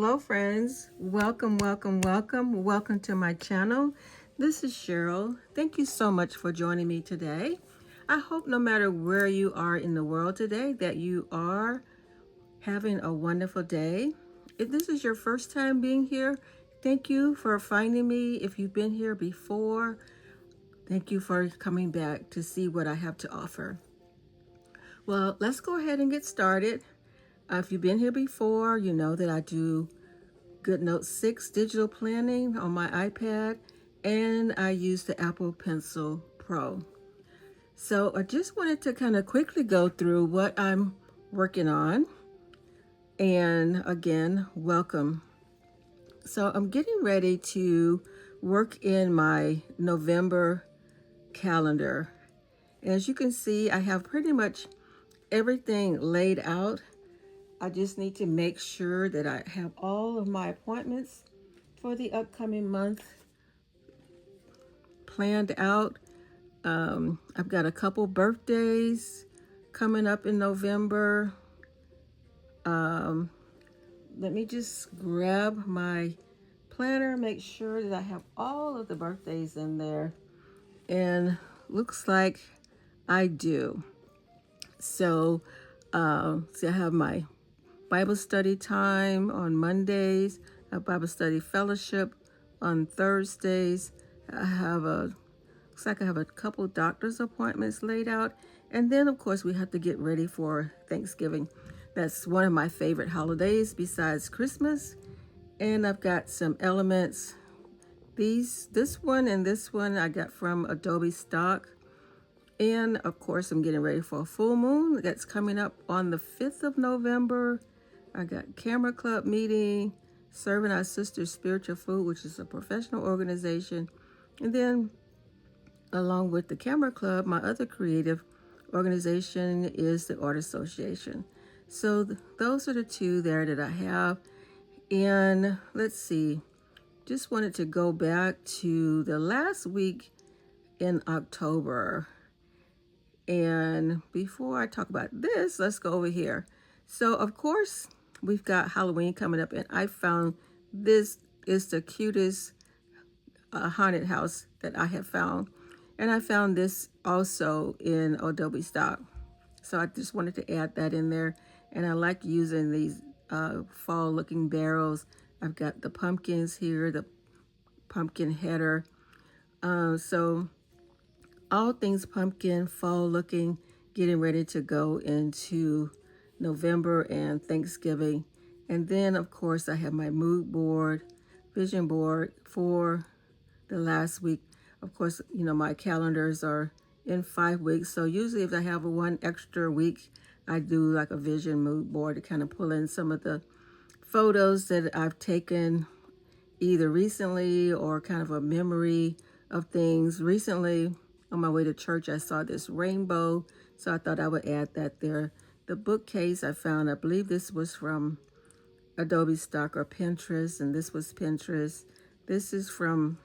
Hello friends, welcome to my channel. This is Cheryl. Thank you so much for joining me today. I hope no matter where you are in the world today that you are having a wonderful day. If this is your first time being here, thank you for finding me. If you've been here before, thank you for coming back to see what I have to offer. Well, let's go ahead and get started. If you've been here before, you know that I do GoodNotes 6 digital planning on my iPad, and I use the Apple Pencil Pro. So I just wanted to kind of quickly go through what I'm working on. And again, welcome. So I'm getting ready to work in my November calendar. As you can see, I have pretty much everything laid out. I just need to make sure that I have all of my appointments for the upcoming month planned out. I've got a couple birthdays coming up in November. Let me just grab my planner, make sure that I have all of the birthdays in there. And looks like I do. So, see, I have my Bible study time on Mondays, a Bible study fellowship on Thursdays. Looks like I have a couple doctor's appointments laid out. And then, of course, we have to get ready for Thanksgiving. That's one of my favorite holidays besides Christmas. And I've got some elements. This one and this one I got from Adobe stock. And, of course, I'm getting ready for a full moon that's coming up on the 5th of November. I got Camera Club meeting, Serving Our Sisters Spiritual Food, which is a professional organization. And then along with the Camera Club, my other creative organization is the Art Association. So those are the two there that I have. And let's see, just wanted to go back to the last week in October. And before I talk about this, let's go over here. So of course, we've got Halloween coming up, and I found this is the cutest haunted house that I have found. And I found this also in Adobe stock. So I just wanted to add that in there. And I like using these fall looking barrels. I've got the pumpkins here, the pumpkin header. So all things pumpkin, fall looking, getting ready to go into November and Thanksgiving. And then, of course, I have my mood board, vision board for the last week. Of course, you know, my calendars are in 5 weeks. So usually if I have one extra week, I do like a vision mood board to kind of pull in some of the photos that I've taken either recently or kind of a memory of things. Recently, on my way to church, I saw this rainbow, so I thought I would add that there. The bookcase I found, I believe this was from Adobe stock or Pinterest, and this was Pinterest. This is from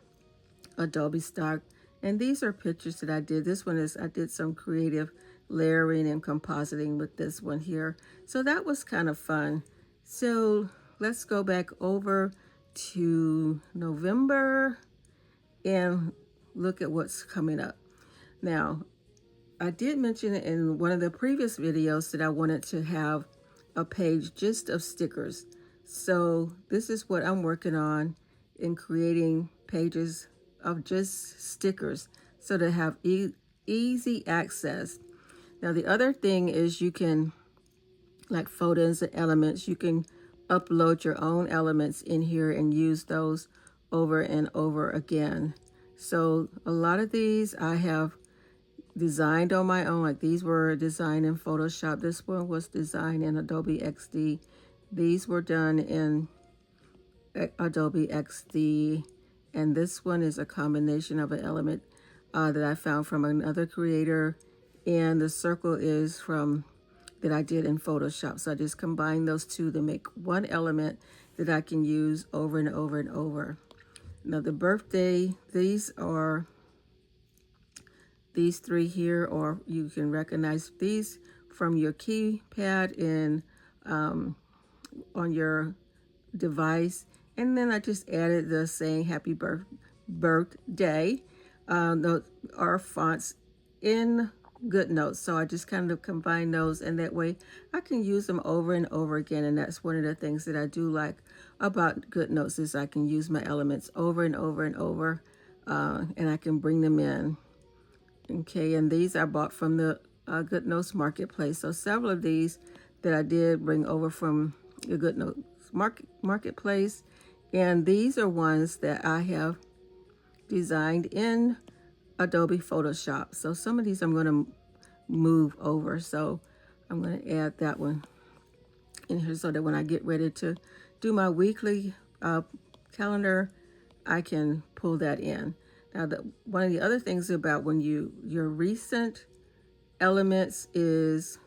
Adobe stock, and these are pictures that I did. This one is, I did some creative layering and compositing with this one here. So that was kind of fun. So let's go back over to November and look at what's coming up. Now, I did mention in one of the previous videos that I wanted to have a page just of stickers. So this is what I'm working on in creating pages of just stickers so to have easy access. Now, the other thing is you can, like photos and elements, you can upload your own elements in here and use those over and over again. So a lot of these I have designed on my own. Like these were designed in Photoshop. This one was designed in Adobe XD. These were done in Adobe XD. And this one is a combination of an element that I found from another creator. And the circle is from that I did in Photoshop. So I just combined those two to make one element that I can use over and over and over. Now the birthday, these three here, or you can recognize these from your keypad in on your device. And then I just added the saying happy birthday. Those are fonts in GoodNotes. So I just kind of combine those, and that way I can use them over and over again. And that's one of the things that I do like about GoodNotes is I can use my elements over and over and over, and I can bring them in. Okay, and these I bought from the GoodNotes Marketplace. So several of these that I did bring over from the GoodNotes Marketplace. And these are ones that I have designed in Adobe Photoshop. So some of these I'm going to move over. So I'm going to add that one in here so that when I get ready to do my weekly calendar, I can pull that in. Now, one of the other things about when your recent elements is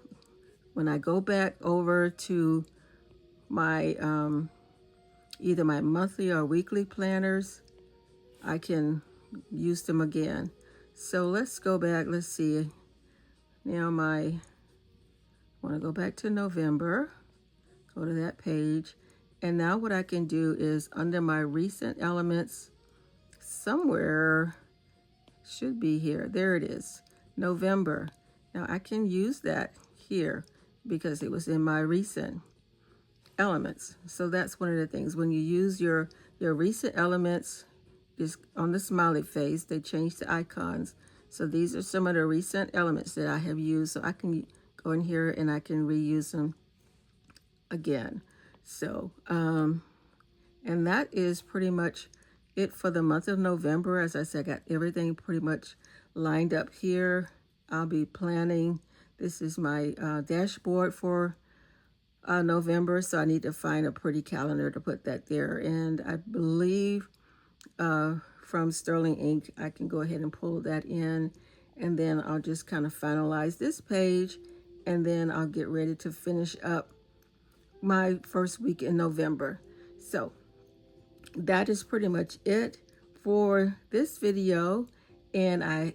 when I go back over to my either my monthly or weekly planners, I can use them again. So let's go back. Let's see. Now I want to go back to November. Go to that page. And now what I can do is under my recent elements, somewhere should be here. There it is. November. Now I can use that here because it was in my recent elements. So that's one of the things. When you use your recent elements, just on the smiley face, they change the icons. So these are some of the recent elements that I have used. So I can go in here and I can reuse them again. So, and that is pretty much it for the month of November. As I said, I got everything pretty much lined up here. I'll be planning. This is my dashboard for November, so I need to find a pretty calendar to put that there. And I believe from Sterling Ink, I can go ahead and pull that in, and then I'll just kind of finalize this page, and then I'll get ready to finish up my first week in November. So that is pretty much it for this video. And I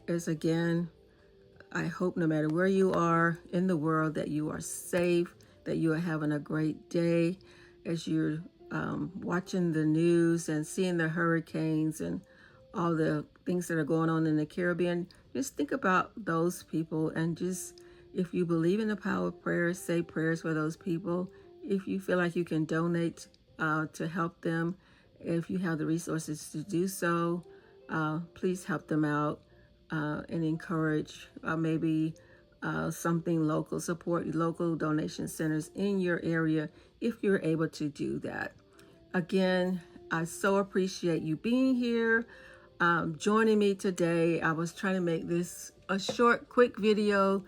hope no matter where you are in the world that you are safe, that you are having a great day as you're watching the news and seeing the hurricanes and all the things that are going on in the Caribbean. Just think about those people, and just, if you believe in the power of prayer, say prayers for those people. If you feel like you can donate to help them, if you have the resources to do so, please help them out and encourage maybe something local, support local donation centers in your area if you're able to do that. Again, I so appreciate you being here, joining me today. I was trying to make this a short, quick video,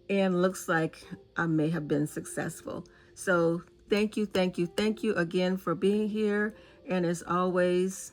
and looks like I may have been successful. So thank you again for being here. And as always,